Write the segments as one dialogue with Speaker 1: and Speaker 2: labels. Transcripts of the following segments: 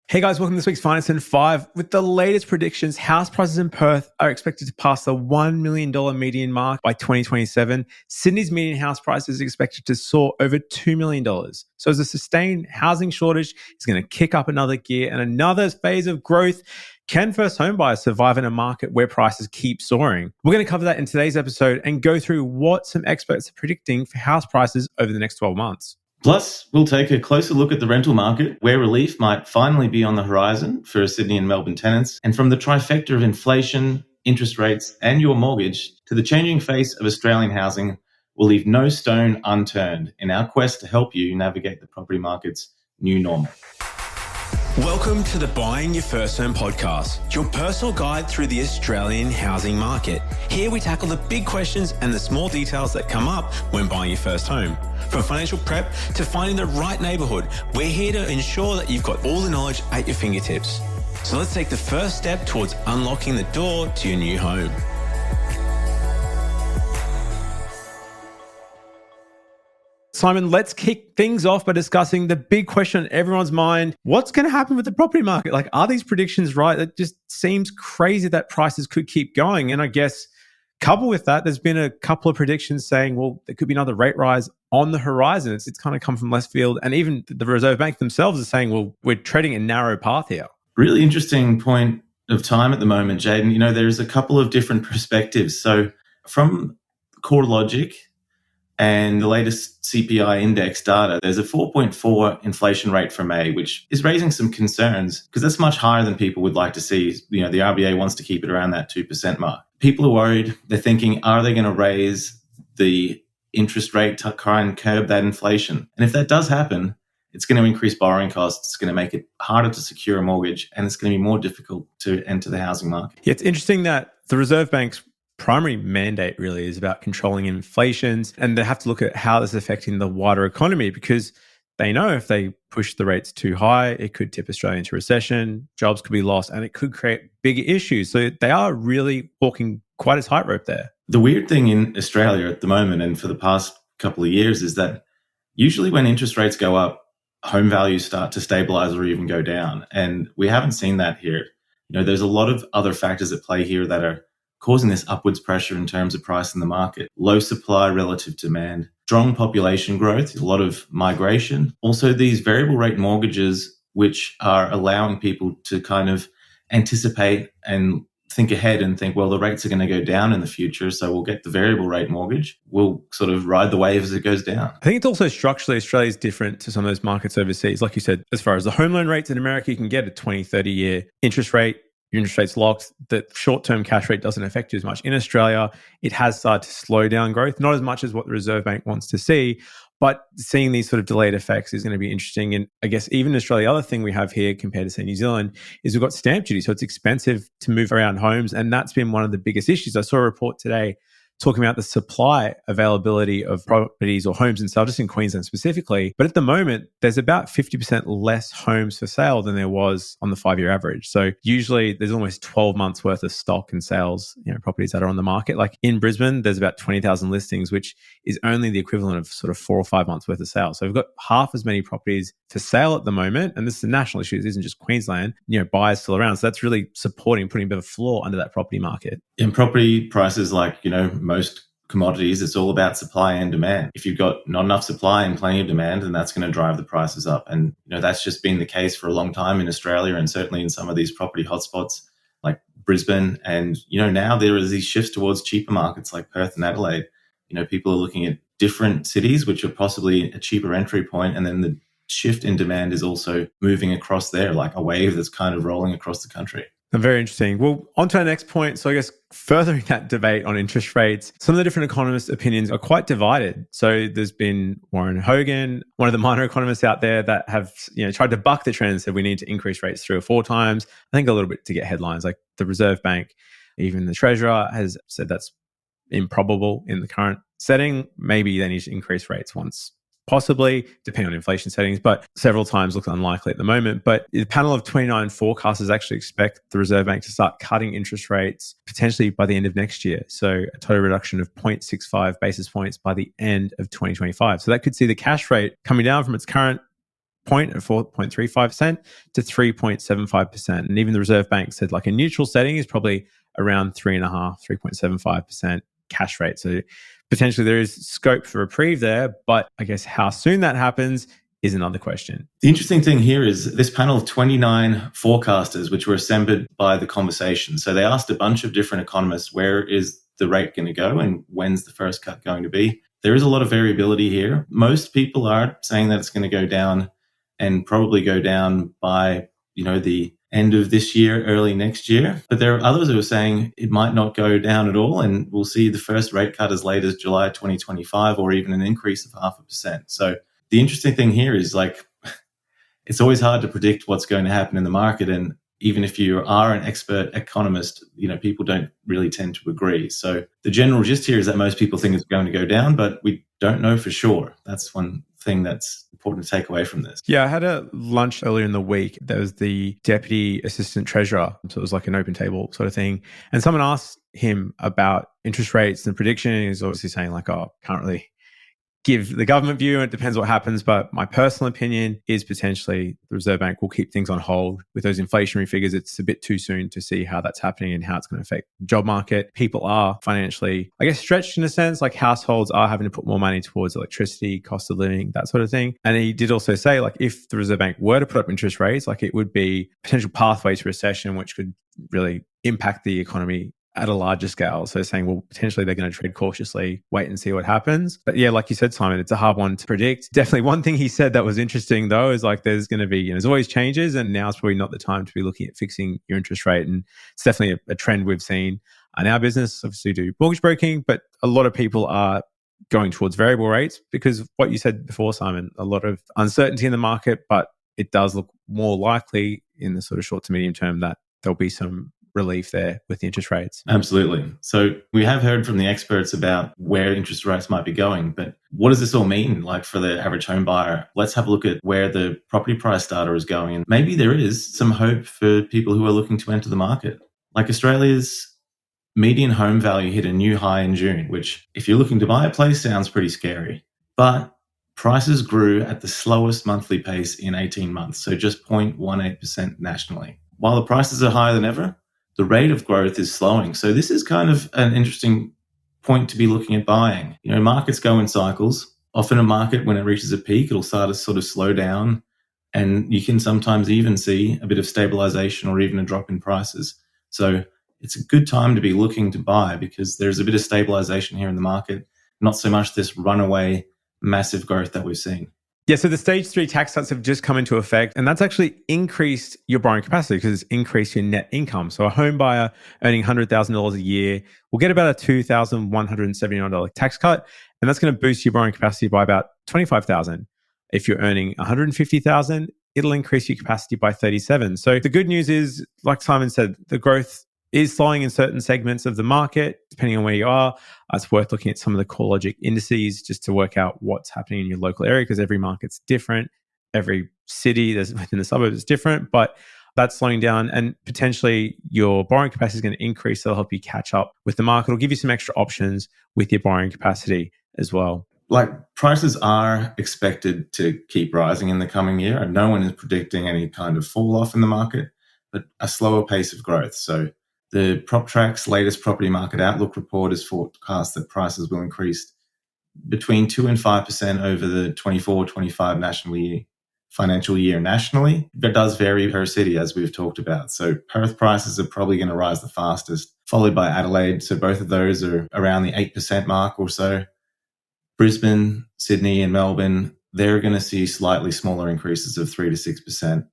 Speaker 1: Hey guys, welcome to this week's Finance in 5. With the latest predictions, house prices in Perth are expected to pass the $1 million median mark by 2027. Sydney's median house price is expected to soar over $2 million. So as a sustained housing shortage is going to kick up another gear and another phase of growth, can first home buyers survive in a market where prices keep soaring? We're going to cover that in today's episode and go through what some experts are predicting for house prices over the next 12 months.
Speaker 2: Plus, we'll take a closer look at the rental market, where relief might finally be on the horizon for Sydney and Melbourne tenants, and from the trifecta of inflation, interest rates, and your mortgage to the changing face of Australian housing, we'll leave no stone unturned in our quest to help you navigate the property market's new normal.
Speaker 1: Welcome to the Buying Your First Home podcast, your personal guide through the Australian housing market. Here we tackle the big questions and the small details that come up when buying your first home. From financial prep to finding the right neighbourhood, we're here to ensure that you've got all the knowledge at your fingertips. So let's take the first step towards unlocking the door to your new home. Simon, let's kick things off by discussing the big question on everyone's mind. What's going to happen with the property market? Like, are these predictions right? It just seems crazy that prices could keep going. And I guess coupled with that, there's been a couple of predictions saying, well, there could be another rate rise on the horizon. It's kind of come from left field. And even the Reserve Bank themselves are saying, well, we're treading a narrow path here.
Speaker 2: Really interesting point of time at the moment, Jaden. You know, there's a couple of different perspectives. So from CoreLogic and the latest CPI index data, there's a 4.4 inflation rate for May, which is raising some concerns because that's much higher than people would like to see. You know, the RBA wants to keep it around that 2% mark. People are worried. They're thinking, are they going to raise the interest rate to try and curb that inflation? And if that does happen, it's going to increase borrowing costs. It's going to make it harder to secure a mortgage, and it's going to be more difficult to enter the housing market.
Speaker 1: Yeah, it's interesting that the Reserve Bank's primary mandate really is about controlling inflations, and they have to look at how this is affecting the wider economy because they know if they push the rates too high, it could tip Australia into recession, jobs could be lost, and it could create bigger issues. So they are really walking quite a tightrope there.
Speaker 2: The weird thing in Australia at the moment and for the past couple of years is that usually when interest rates go up, home values start to stabilize or even go down. And we haven't seen that here. You know, there's a lot of other factors at play here that are causing this upwards pressure in terms of price in the market. Low supply relative to demand, strong population growth, a lot of migration. Also, these variable rate mortgages, which are allowing people to kind of anticipate and think ahead and think, well, the rates are going to go down in the future, so we'll get the variable rate mortgage. We'll sort of ride the wave as it goes down.
Speaker 1: I think it's also structurally, Australia is different to some of those markets overseas. Like you said, as far as the home loan rates in America, you can get a 20, 30-year interest rate. Your interest rate's locked. The short-term cash rate doesn't affect you as much. In Australia, it has started to slow down growth, not as much as what the Reserve Bank wants to see, but seeing these sort of delayed effects is going to be interesting. And I guess even in Australia, the other thing we have here compared to, say, New Zealand is we've got stamp duty. So it's expensive to move around homes. And that's been one of the biggest issues. I saw a report today talking about the supply availability of properties or homes in sale, just in Queensland specifically. But at the moment, there's about 50% less homes for sale than there was on the 5-year average. So usually there's almost 12 months worth of stock and sales, properties that are on the market. Like in Brisbane, there's about 20,000 listings, which is only the equivalent of sort of 4 or 5 months worth of sales. So we've got half as many properties for sale at the moment. And this is a national issue. This isn't just Queensland, buyers still around. So that's really supporting, putting a bit of a floor under that property market.
Speaker 2: In property prices, like, most commodities, it's all about supply and demand. If you've got not enough supply and plenty of demand, then that's going to drive the prices up. And, that's just been the case for a long time in Australia and certainly in some of these property hotspots like Brisbane. And, now there are these shifts towards cheaper markets like Perth and Adelaide. People are looking at different cities, which are possibly a cheaper entry point. And then the shift in demand is also moving across there, like a wave that's kind of rolling across the country.
Speaker 1: Very interesting. Well, on to our next point. So I guess furthering that debate on interest rates, some of the different economists' opinions are quite divided. So there's been Warren Hogan, one of the minor economists out there that have tried to buck the trend and said we need to increase rates 3 or 4 times. I think a little bit to get headlines. Like the Reserve Bank, even the Treasurer has said that's improbable in the current setting. Maybe they need to increase rates once. Possibly, depending on inflation settings, but several times looks unlikely at the moment. But the panel of 29 forecasters actually expect the Reserve Bank to start cutting interest rates potentially by the end of next year. So a total reduction of 0.65 basis points by the end of 2025. So that could see the cash rate coming down from its current point at 4.35% to 3.75%. And even the Reserve Bank said like a neutral setting is probably around 3.75% cash rate. So potentially there is scope for reprieve there, but I guess how soon that happens is another question.
Speaker 2: The interesting thing here is this panel of 29 forecasters, which were assembled by The Conversation. So they asked a bunch of different economists, where is the rate going to go and when's the first cut going to be? There is a lot of variability here. Most people are saying that it's going to go down and probably go down by, the end of this year, early next year. But there are others who are saying it might not go down at all, and we'll see the first rate cut as late as July 2025 or even an increase of 0.5%. So the interesting thing here is it's always hard to predict what's going to happen in the market. And even if you are an expert economist, people don't really tend to agree. So the general gist here is that most people think it's going to go down, but we don't know for sure. That's one thing that's important to take away from this.
Speaker 1: Yeah, I had a lunch earlier in the week. There was the deputy assistant treasurer. So it was like an open table sort of thing. And someone asked him about interest rates and prediction. And he's obviously saying can't really give the government view, and it depends what happens. But my personal opinion is potentially the Reserve Bank will keep things on hold with those inflationary figures. It's a bit too soon to see how that's happening and how it's going to affect the job market. People are financially, stretched in a sense, like households are having to put more money towards electricity, cost of living, that sort of thing. And he did also say, if the Reserve Bank were to put up interest rates, it would be a potential pathway to recession, which could really impact the economy at a larger scale. So saying, well, potentially they're going to tread cautiously, wait and see what happens. But yeah, like you said, Simon, it's a hard one to predict. Definitely one thing he said that was interesting though, is there's going to be, there's always changes, and now's probably not the time to be looking at fixing your interest rate. And it's definitely a trend we've seen in our business. Obviously do mortgage broking, but a lot of people are going towards variable rates because what you said before, Simon, a lot of uncertainty in the market, but it does look more likely in the sort of short to medium term that there'll be some relief there with the interest rates.
Speaker 2: Absolutely. So we have heard from the experts about where interest rates might be going, but what does this all mean for the average home buyer? Let's have a look at where the property price data is going. And maybe there is some hope for people who are looking to enter the market. Australia's median home value hit a new high in June, which if you're looking to buy a place sounds pretty scary. But prices grew at the slowest monthly pace in 18 months, so just 0.18% nationally. While the prices are higher than ever, the rate of growth is slowing. So this is kind of an interesting point to be looking at buying. Markets go in cycles. Often a market, when it reaches a peak, it'll start to sort of slow down. And you can sometimes even see a bit of stabilization or even a drop in prices. So it's a good time to be looking to buy because there's a bit of stabilization here in the market, not so much this runaway massive growth that we've seen.
Speaker 1: Yeah, so the stage 3 tax cuts have just come into effect, and that's actually increased your borrowing capacity because it's increased your net income. So a home buyer earning $100,000 a year will get about a $2,179 tax cut, and that's going to boost your borrowing capacity by about $25,000. If you're earning $150,000, it'll increase your capacity by $37,000. So the good news is, like Simon said, the growth is slowing in certain segments of the market, depending on where you are. It's worth looking at some of the CoreLogic indices just to work out what's happening in your local area because every market's different. Every city within the suburbs is different, but that's slowing down and potentially your borrowing capacity is going to increase. So it'll help you catch up with the market. It'll give you some extra options with your borrowing capacity as well.
Speaker 2: Prices are expected to keep rising in the coming year, and no one is predicting any kind of fall off in the market, but a slower pace of growth. So the PropTrack's latest property market outlook report is forecast that prices will increase between 2 and 5% over the 24-25 financial year nationally. That does vary per city, as we've talked about. So Perth prices are probably going to rise the fastest, followed by Adelaide. So both of those are around the 8% mark or so. Brisbane, Sydney and Melbourne, they're going to see slightly smaller increases of 3 to 6%.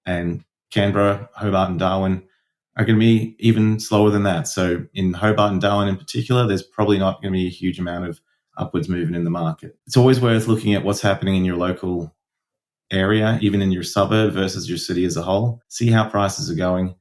Speaker 2: And Canberra, Hobart and Darwin are going to be even slower than that. So in Hobart and Darwin in particular, there's probably not going to be a huge amount of upwards movement in the market. It's always worth looking at what's happening in your local area, even in your suburb versus your city as a whole. See how prices are going.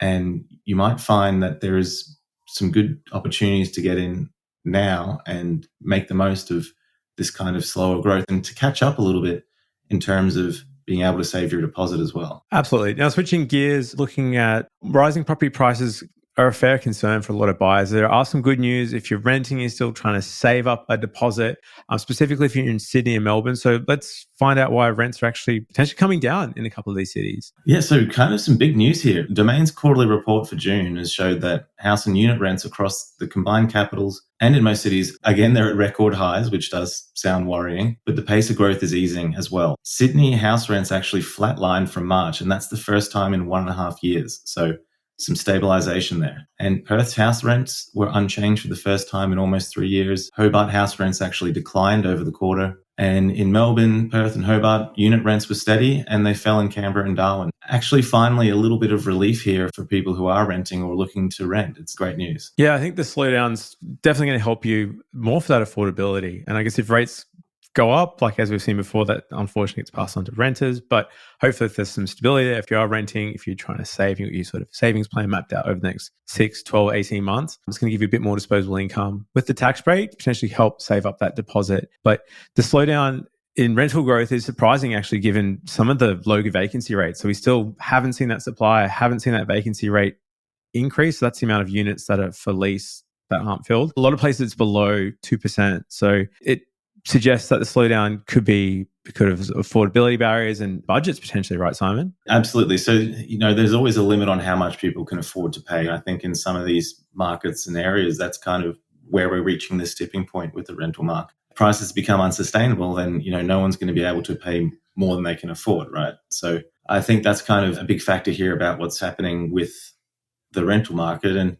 Speaker 2: And you might find that there is some good opportunities to get in now and make the most of this kind of slower growth and to catch up a little bit in terms of being able to save your deposit as well.
Speaker 1: Absolutely. Now, switching gears, looking at rising property prices are a fair concern for a lot of buyers. There are some good news if you're renting, you're still trying to save up a deposit, specifically if you're in Sydney and Melbourne. So let's find out why rents are actually potentially coming down in a couple of these cities.
Speaker 2: Yeah, so kind of some big news here. Domain's quarterly report for June has showed that house and unit rents across the combined capitals and in most cities, again, they're at record highs, which does sound worrying, but the pace of growth is easing as well. Sydney house rents actually flatlined from March, and that's the first time in 1.5 years. So some stabilization there. And Perth's house rents were unchanged for the first time in almost 3 years. Hobart house rents actually declined over the quarter. And in Melbourne, Perth and Hobart, unit rents were steady and they fell in Canberra and Darwin. Actually, finally, a little bit of relief here for people who are renting or looking to rent. It's great news.
Speaker 1: Yeah, I think the slowdown's definitely going to help you more for that affordability. And I guess if rates go up, like as we've seen before, that unfortunately gets passed on to renters. But hopefully if there's some stability there, if you are renting, if you're trying to save, your sort of savings plan mapped out over the next 6, 12, 18 months, it's going to give you a bit more disposable income. With the tax break, potentially help save up that deposit. But the slowdown in rental growth is surprising, actually, given some of the low vacancy rates. So we still haven't seen that supply, haven't seen that vacancy rate increase. So that's the amount of units that are for lease that aren't filled. A lot of places it's below 2%. So it suggests that the slowdown could be because of affordability barriers and budgets potentially, right, Simon?
Speaker 2: Absolutely. So, there's always a limit on how much people can afford to pay. I think in some of these markets and areas, that's kind of where we're reaching this tipping point with the rental market. Prices become unsustainable, then, no one's going to be able to pay more than they can afford, right? So I think that's kind of a big factor here about what's happening with the rental market. And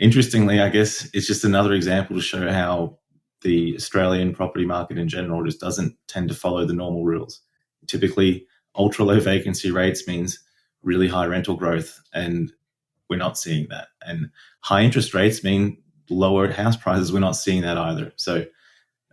Speaker 2: interestingly, I guess it's just another example to show how the Australian property market in general just doesn't tend to follow the normal rules. Typically, ultra low vacancy rates means really high rental growth, and we're not seeing that. And high interest rates mean lower house prices. We're not seeing that either. So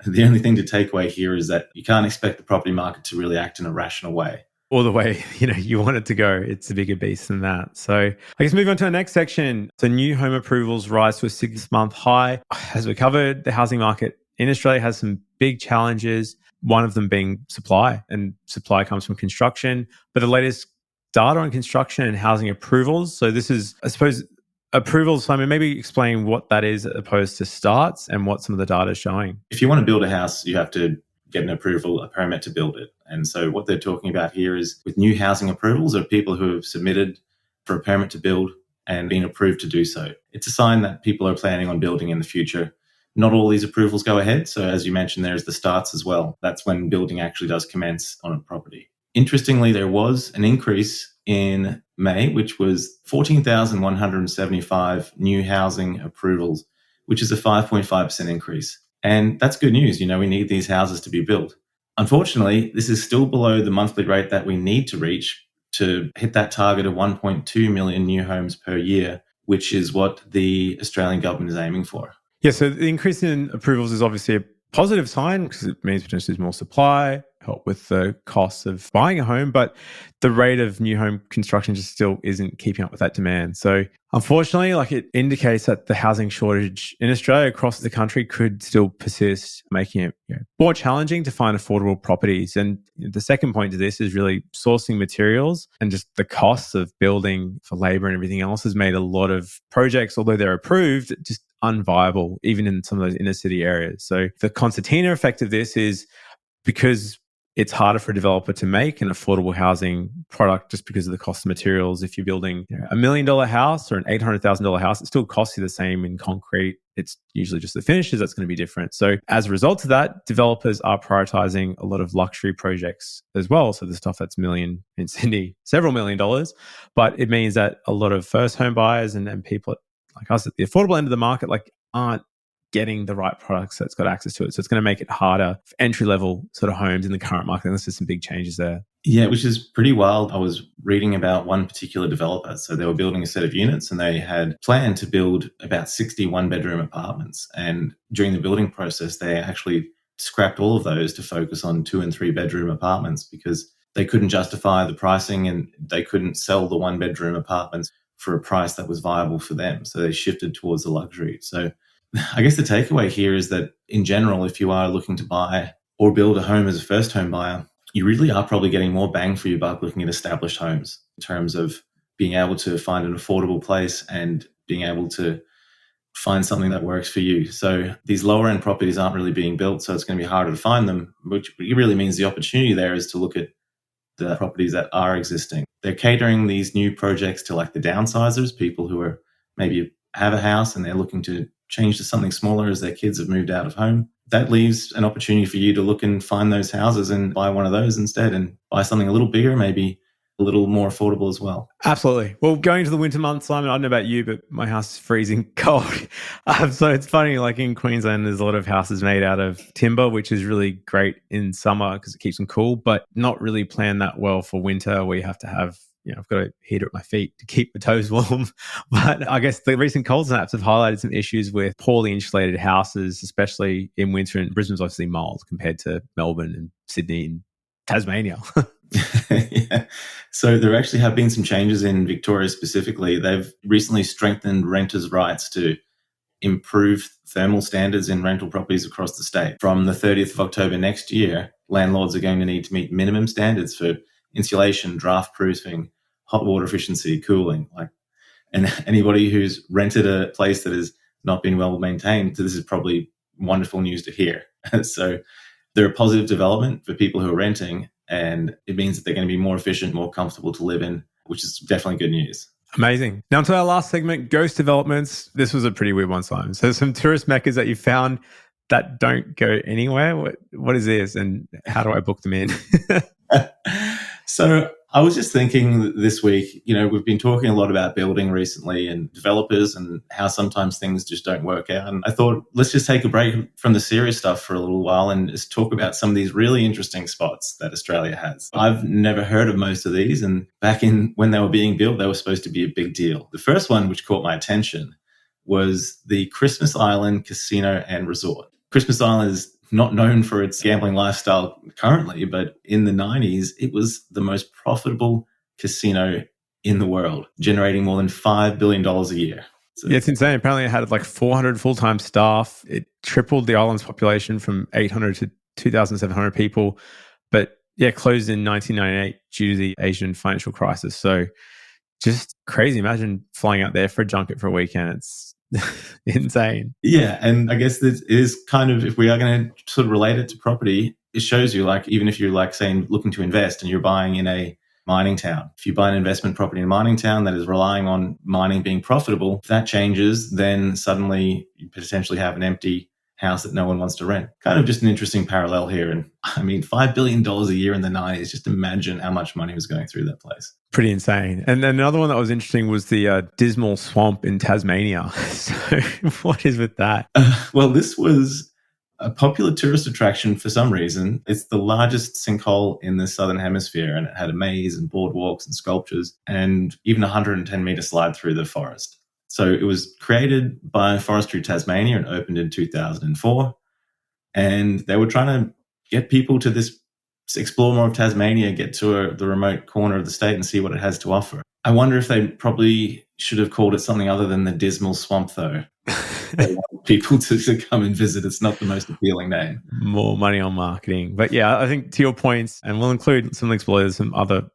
Speaker 2: the only thing to take away here is that you can't expect the property market to really act in a rational way.
Speaker 1: Or the way, you want it to go. It's a bigger beast than that. So I guess moving on to our next section. So new home approvals rise to a 6-month high. As we covered, the housing market in Australia has some big challenges, one of them being supply, and supply comes from construction. But the latest data on construction and housing approvals. So this is, I suppose, approvals. Simon, maybe explain what that is as opposed to starts and what some of the data is showing.
Speaker 2: If you want to build a house, you have to get an approval, a permit to build it. And so what they're talking about here is with new housing approvals are people who have submitted for a permit to build and been approved to do so. It's a sign that people are planning on building in the future. Not all these approvals go ahead. So as you mentioned, there's the starts as well. That's when building actually does commence on a property. Interestingly, there was an increase in May, which was 14,175 new housing approvals, which is a 5.5% increase. And that's good news. We need these houses to be built. Unfortunately, this is still below the monthly rate that we need to reach to hit that target of 1.2 million new homes per year, which is what the Australian government is aiming for.
Speaker 1: Yeah, so the increase in approvals is obviously a positive sign because it means potentially there's more supply, help with the costs of buying a home, but the rate of new home construction just still isn't keeping up with that demand. So unfortunately, it indicates that the housing shortage in Australia across the country could still persist, making it more challenging to find affordable properties. And the second point to this is really sourcing materials, and just the costs of building for labor and everything else has made a lot of projects, although they're approved, just unviable, even in some of those inner city areas. So the concertina effect of this is because it's harder for a developer to make an affordable housing product just because of the cost of materials. If you're building $1 million house or an $800,000 house, it still costs you the same in concrete. It's usually just the finishes that's going to be different. So as a result of that, developers are prioritizing a lot of luxury projects as well. So the stuff that's million in Sydney, several $1 million. But it means that a lot of first home buyers and people like us at the affordable end of the market aren't getting the right products that's got access to it. So it's going to make it harder for entry-level sort of homes in the current market. And there's just some big changes there.
Speaker 2: Yeah, which is pretty wild. I was reading about one particular developer. So they were building a set of units and they had planned to build about 60 one-bedroom apartments. And during the building process, they actually scrapped all of those to focus on 2 and 3 bedroom apartments because they couldn't justify the pricing and they couldn't sell the one-bedroom apartments for a price that was viable for them. So they shifted towards the luxury. So I guess the takeaway here is that in general, if you are looking to buy or build a home as a first home buyer, you really are probably getting more bang for your buck looking at established homes in terms of being able to find an affordable place and being able to find something that works for you. So these lower end properties aren't really being built, so it's going to be harder to find them, which really means the opportunity there is to look at the properties that are existing. They're catering these new projects to like the downsizers, people who are maybe have a house and they're looking to change to something smaller as their kids have moved out of home. That leaves an opportunity for you to look and find those houses and buy one of those instead and buy something a little bigger, maybe a little more affordable as well.
Speaker 1: Absolutely. Well, going into the winter months, Simon, I don't know about you, but my house is freezing cold. So it's funny, like in Queensland, there's a lot of houses made out of timber, which is really great in summer because it keeps them cool, but not really planned that well for winter where you have to have, I've got a heater at my feet to keep my toes warm. But I guess the recent cold snaps have highlighted some issues with poorly insulated houses, especially in winter. And Brisbane's obviously mild compared to Melbourne and Sydney and Tasmania.
Speaker 2: Yeah. So there actually have been some changes in Victoria specifically. They've recently strengthened renters' rights to improve thermal standards in rental properties across the state. From the 30th of October next year, landlords are going to need to meet minimum standards for insulation, draft proofing, hot water efficiency, cooling. And anybody who's rented a place that has not been well maintained, this is probably wonderful news to hear. So they're a positive development for people who are renting, and it means that they're going to be more efficient, more comfortable to live in, which is definitely good news.
Speaker 1: Amazing. Now to our last segment, ghost developments. This was a pretty weird one, Simon. So some tourist meccas that you found that don't go anywhere. What is this and how do I book them in?
Speaker 2: So I was just thinking this week, we've been talking a lot about building recently and developers and how sometimes things just don't work out. And I thought, let's just take a break from the serious stuff for a little while and just talk about some of these really interesting spots that Australia has. I've never heard of most of these. And back in when they were being built, they were supposed to be a big deal. The first one, which caught my attention, was the Christmas Island Casino and Resort. Christmas Island is not known for its gambling lifestyle currently, but in the 90s, it was the most profitable casino in the world, generating more than $5 billion a year. So,
Speaker 1: yeah, it's insane. Apparently, it had like 400 full-time staff. It tripled the island's population from 800 to 2,700 people. But yeah, closed in 1998 due to the Asian financial crisis. So just crazy. Imagine flying out there for a junket for a weekend. It's insane.
Speaker 2: Yeah. And I guess this is kind of, if we are going to sort of relate it to property, it shows you like, even if you're like saying looking to invest and you're buying in a mining town, if you buy an investment property in a mining town that is relying on mining being profitable, if that changes, then suddenly you potentially have an empty house that no one wants to rent. Kind of just an interesting parallel here. And I mean, $5 billion a year in the 90s, just imagine how much money was going through that place.
Speaker 1: Pretty insane. And then another one that was interesting was the Dismal Swamp in Tasmania. So what is with that?
Speaker 2: Well, this was a popular tourist attraction for some reason. It's the largest sinkhole in the Southern Hemisphere, and it had a maze and boardwalks and sculptures and even a 110-meter slide through the forest. So it was created by Forestry Tasmania and opened in 2004. And they were trying to get people to explore more of Tasmania, get to the remote corner of the state and see what it has to offer. I wonder if they probably should have called it something other than the Dismal Swamp, though. They want people to come and visit. It's not the most appealing name.
Speaker 1: More money on marketing. But yeah, I think to your points, and we'll include some links below, some other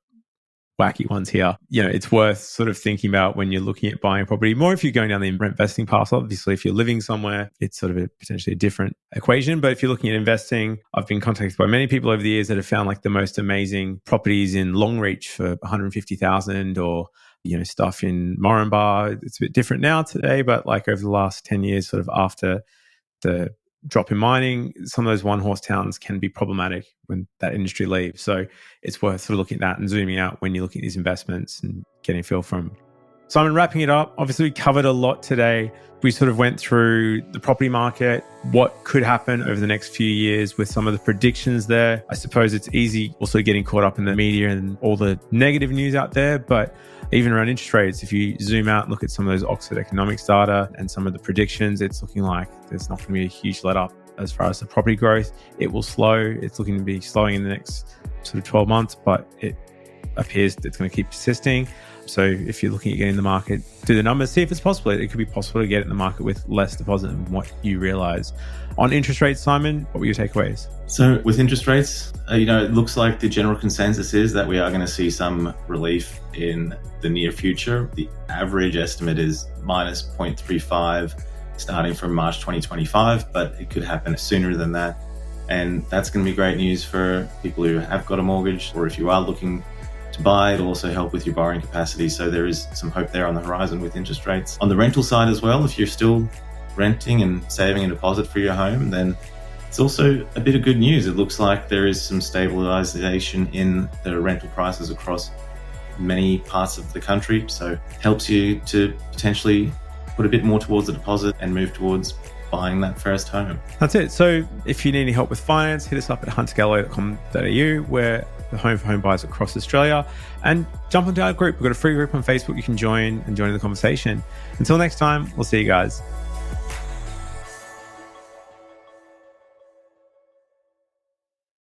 Speaker 1: wacky ones here. It's worth sort of thinking about when you're looking at buying a property. More if you're going down the investing path. Obviously, if you're living somewhere, it's sort of potentially a different equation. But if you're looking at investing, I've been contacted by many people over the years that have found like the most amazing properties in Longreach for 150,000 or stuff in Moranbah. It's a bit different now today, but like over the last 10 years, sort of after the drop in mining, some of those one-horse towns can be problematic when that industry leaves. So it's worth sort of looking at that and zooming out when you're looking at these investments and getting a feel from. Simon, wrapping it up, obviously we covered a lot today. We sort of went through the property market, what could happen over the next few years with some of the predictions there. I suppose it's easy also getting caught up in the media and all the negative news out there, but even around interest rates, if you zoom out and look at some of those Oxford economics data and some of the predictions, it's looking like there's not going to be a huge let up as far as the property growth. It will slow. It's looking to be slowing in the next sort of 12 months, but it appears it's going to keep persisting. So if you're looking at getting in the market, do the numbers, see if it's possible. It could be possible to get in the market with less deposit than what you realize. On interest rates, Simon, what were your takeaways?
Speaker 2: So with interest rates, it looks like the general consensus is that we are going to see some relief in the near future. The average estimate is minus 0.35 starting from March 2025, but it could happen sooner than that. And that's going to be great news for people who have got a mortgage, or if you are looking to buy, it'll also help with your borrowing capacity. So there is some hope there on the horizon with interest rates. On the rental side as well, if you're still renting and saving a deposit for your home, then it's also a bit of good news. It looks like there is some stabilization in the rental prices across many parts of the country. So it helps you to potentially put a bit more towards the deposit and move towards buying that first home.
Speaker 1: That's it. So if you need any help with finance, hit us up at huntergallo.com.au. We're the home for home buyers across Australia, and jump into our group. We've got a free group on Facebook you can join and join in the conversation. Until next time, we'll see you guys.